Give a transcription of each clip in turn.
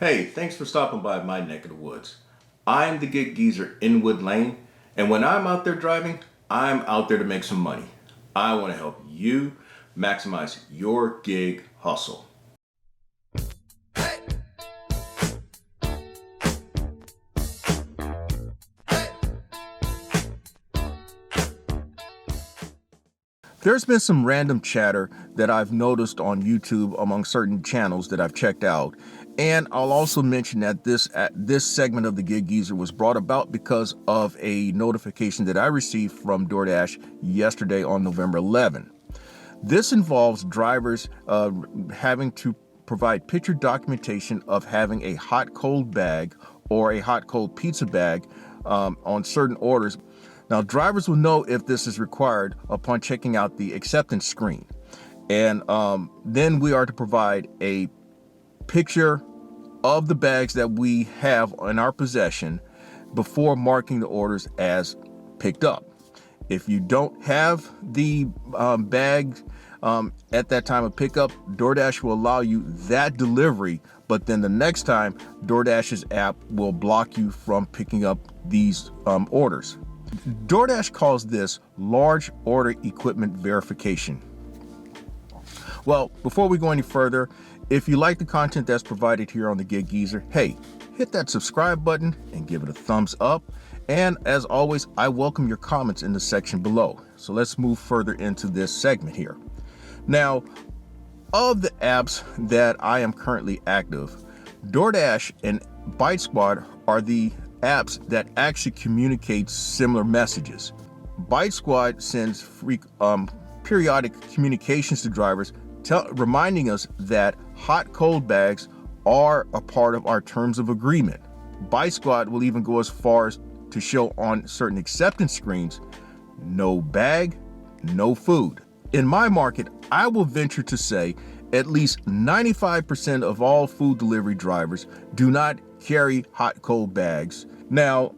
Hey, thanks for stopping by my neck of the woods. I'm the gig geezer in Wood Lane, and when I'm out there driving, I'm out there to make some money. I want to help you maximize your gig hustle. There's been some random chatter that I've noticed on YouTube among certain channels that I've checked out. And I'll also mention that this segment of the Gig Geezer was brought about because of a notification that I received from DoorDash yesterday on November 11. This involves drivers having to provide picture documentation of having a hot cold bag or a hot cold pizza bag on certain orders. Now, drivers will know if this is required upon checking out the acceptance screen. And then we are to provide a picture of the bags that we have in our possession before marking the orders as picked up. If you don't have the bag at that time of pickup, DoorDash will allow you that delivery, but then the next time, DoorDash's app will block you from picking up these orders. DoorDash calls this large order equipment verification. Well, before we go any further, if you like the content that's provided here on the Gig Geezer, hey, hit that subscribe button and give it a thumbs up. And as always, I welcome your comments in the section below. So let's move further into this segment here. Now, of the apps that I am currently active, DoorDash and Bite Squad are the apps that actually communicate similar messages. Bite Squad sends periodic communications to drivers, reminding us that hot cold bags are a part of our terms of agreement. Bite Squad will even go as far as to show on certain acceptance screens, no bag, no food. In my market, I will venture to say at least 95% of all food delivery drivers do not carry hot cold bags. Now,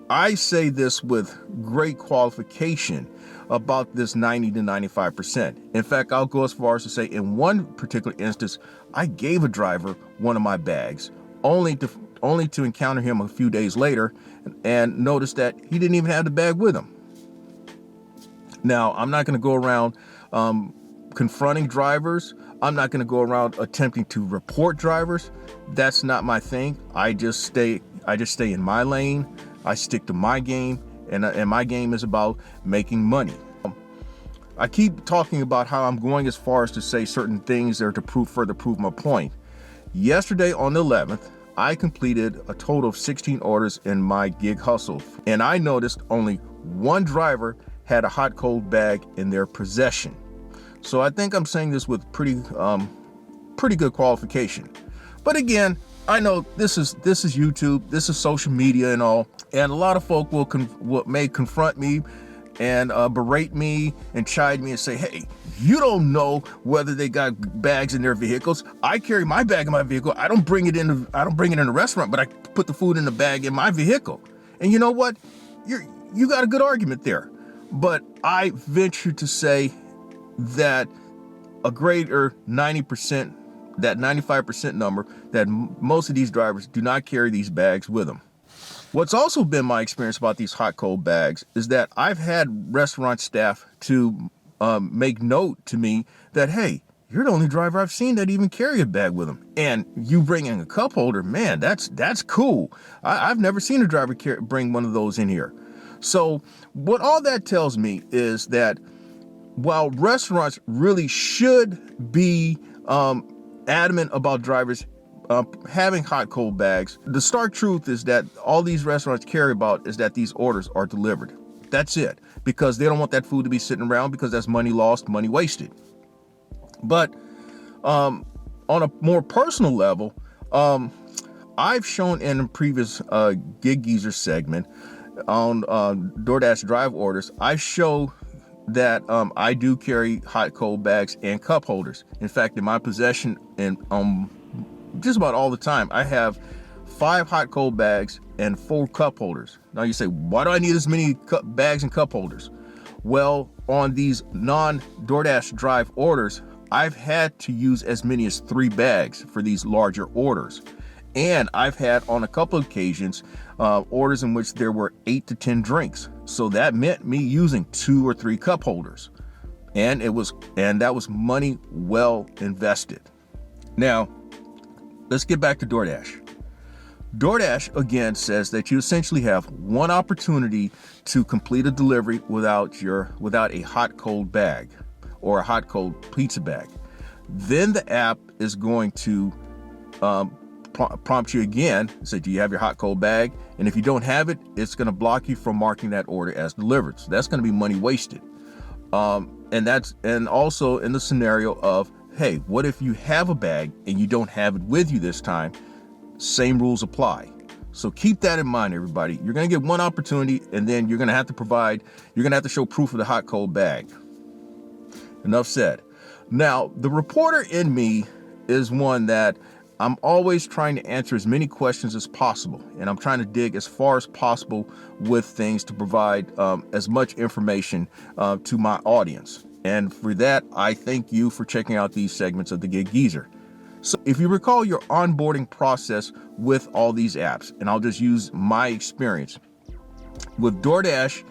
I say this with great qualification about this 90 to 95%. In fact, I'll go as far as to say in one particular instance, I gave a driver one of my bags only to encounter him a few days later and notice that he didn't even have the bag with him. Now, I'm not going to go around confronting drivers. I'm not going to go around attempting to report drivers. That's not my thing. I just stay in my lane. I stick to my game, and my game is about making money. I keep talking about how I'm going as far as to say certain things there to further prove my point. Yesterday on the 11th, I completed a total of 16 orders in my gig hustle, and I noticed only one driver had a hot cold bag in their possession. So I think I'm saying this with pretty good qualification. But again, I know this is YouTube, this is social media and all, and a lot of folk may confront me and berate me and chide me and say, hey, you don't know whether they got bags in their vehicles. I carry my bag in my vehicle. I don't bring it in the restaurant, but I put the food in the bag in my vehicle. And you know what? You got a good argument there. But I venture to say that a greater 90%, that 95% number, that most of these drivers do not carry these bags with them. What's also been my experience about these hot cold bags is that I've had restaurant staff to make note to me that, hey, you're the only driver I've seen that even carry a bag with them. And you bringing a cup holder, man, that's cool. I've never seen a driver bring one of those in here. So what all that tells me is that while restaurants really should be adamant about drivers having hot cold bags, the stark truth is that all these restaurants care about is that these orders are delivered. That's it, because they don't want that food to be sitting around, because that's money lost, money wasted. But on a more personal level, I've shown in a previous Gig Geezer segment on DoorDash drive orders, I show that I do carry hot cold bags and cup holders. In fact, in my possession, and just about all the time, I have 5 hot cold bags and 4 cup holders. Now you say, why do I need as many bags and cup holders? Well, on these non-DoorDash drive orders, I've had to use as many as 3 bags for these larger orders. And I've had on a couple of occasions orders in which there were 8 to 10 drinks. So that meant me using 2 or 3 cup holders. And that was money well invested. Now, let's get back to DoorDash. DoorDash again says that you essentially have one opportunity to complete a delivery without a hot cold bag or a hot cold pizza bag. Then the app is going to prompt you again, say, do you have your hot cold bag? And if you don't have it, it's going to block you from marking that order as delivered. So that's going to be money wasted. And also in the scenario of, hey, what if you have a bag and you don't have it with you this time? Same rules apply. So keep that in mind, everybody. You're going to get one opportunity, and then you're going to have to show proof of the hot cold bag. Enough said. Now, the reporter in me is one that I'm always trying to answer as many questions as possible, and I'm trying to dig as far as possible with things to provide as much information to my audience. And for that, I thank you for checking out these segments of the Gig Geezer. So if you recall your onboarding process with all these apps, and I'll just use my experience with DoorDash,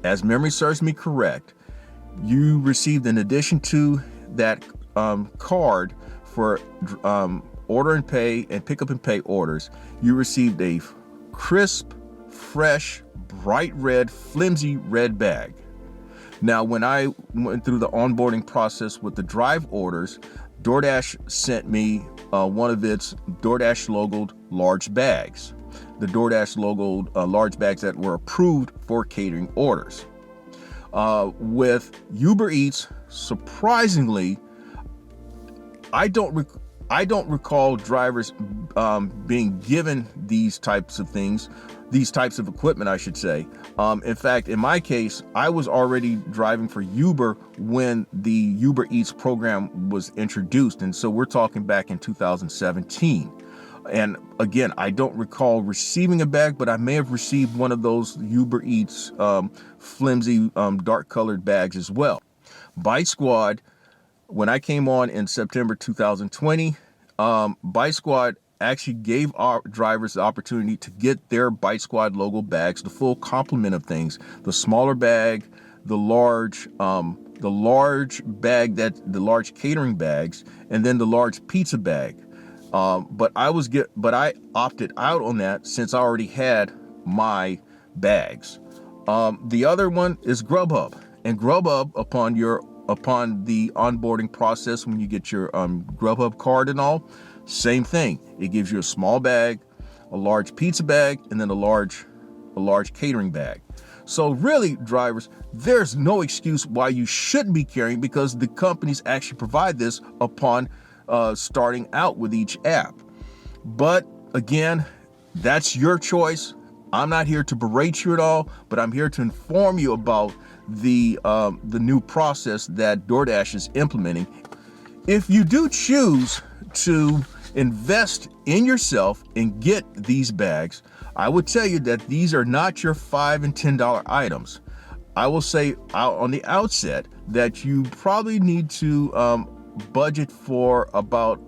as memory serves me correct, you received, in addition to that card for order and pay and pick up and pay orders, you received a crisp, fresh, bright red, flimsy red bag. Now, when I went through the onboarding process with the drive orders, DoorDash sent me one of its DoorDash logoed large bags, the DoorDash logoed large bags that were approved for catering orders. With Uber Eats, surprisingly, I don't recall drivers being given these types of things, these types of equipment, I should say. In fact, in my case, I was already driving for Uber when the Uber Eats program was introduced. And so we're talking back in 2017. And again, I don't recall receiving a bag, but I may have received one of those Uber Eats flimsy, dark colored bags as well. Bite Squad, when I came on in September 2020, Bite Squad actually gave our drivers the opportunity to get their Bite Squad logo bags, the full complement of things, the smaller bag, the large catering bags, and then the large pizza bag. But I opted out on that since I already had my bags. The other one is GrubHub, and GrubHub upon the onboarding process, when you get your GrubHub card and all, same thing. It gives you a small bag, a large pizza bag, and then a large catering bag. So really, drivers, there's no excuse why you shouldn't be carrying, because the companies actually provide this upon starting out with each app. But again, that's your choice. I'm not here to berate you at all, but I'm here to inform you about the new process that DoorDash is implementing. If you do choose to invest in yourself and get these bags, I would tell you that these are not your $5 and $10 items. I will say on the outset that you probably need to budget for about,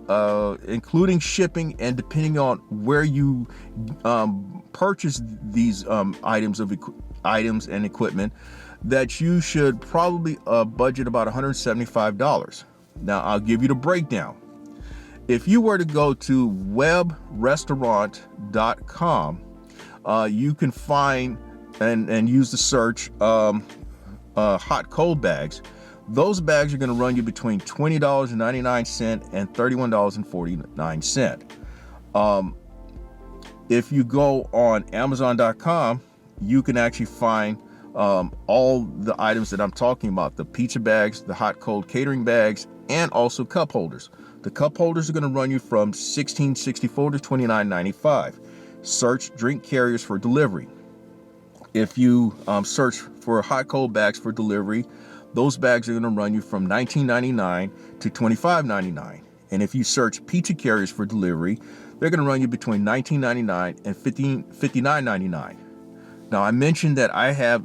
including shipping and depending on where you purchase these items and equipment, that you should probably budget about $175. Now, I'll give you the breakdown. If you were to go to webrestaurant.com, you can find and use the search hot cold bags. Those bags are going to run you between $20.99 and $31.49. If you go on Amazon.com, you can actually find all the items that I'm talking about, the pizza bags, the hot cold catering bags, and also cup holders. The cup holders are going to run you from $16.64 to $29.95. Search drink carriers for delivery. If you search for hot cold bags for delivery, those bags are going to run you from $19.99 to $25.99. And if you search pizza carriers for delivery, they're going to run you between $19.99 and $59.99. Now, I mentioned that I have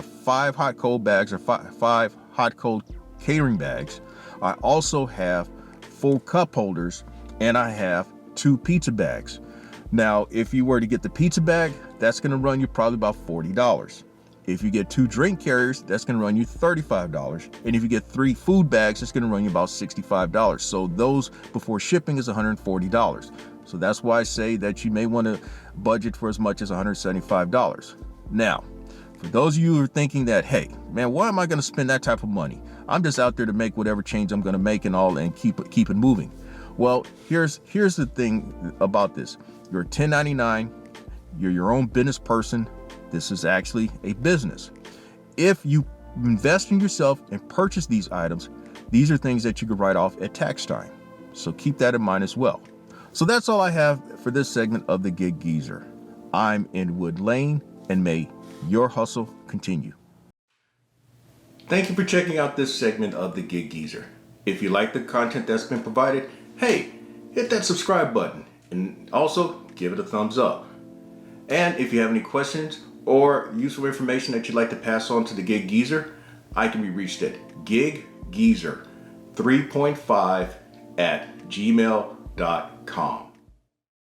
5 hot cold bags, or five hot cold catering bags. I also have full cup holders, and I have 2 pizza bags. Now, if you were to get the pizza bag, that's going to run you probably about $40. If you get 2 drink carriers, that's going to run you $35. And if you get 3 food bags, it's going to run you about $65. So those before shipping is $140. So that's why I say that you may want to budget for as much as $175. Now, for those of you who are thinking that, hey, man, why am I going to spend that type of money? I'm just out there to make whatever change I'm going to make and keep it moving. Well, here's the thing about this. You're 1099, you're your own business person. This is actually a business. If you invest in yourself and purchase these items, these are things that you could write off at tax time. So keep that in mind as well. So that's all I have for this segment of the Gig Geezer. I'm in Wood Lane, and may your hustle continue. Thank you for checking out this segment of the Gig Geezer. If you like the content that's been provided, hey, hit that subscribe button and also give it a thumbs up. And if you have any questions or useful information that you'd like to pass on to the Gig Geezer, I can be reached at giggeezer3.5@gmail.com.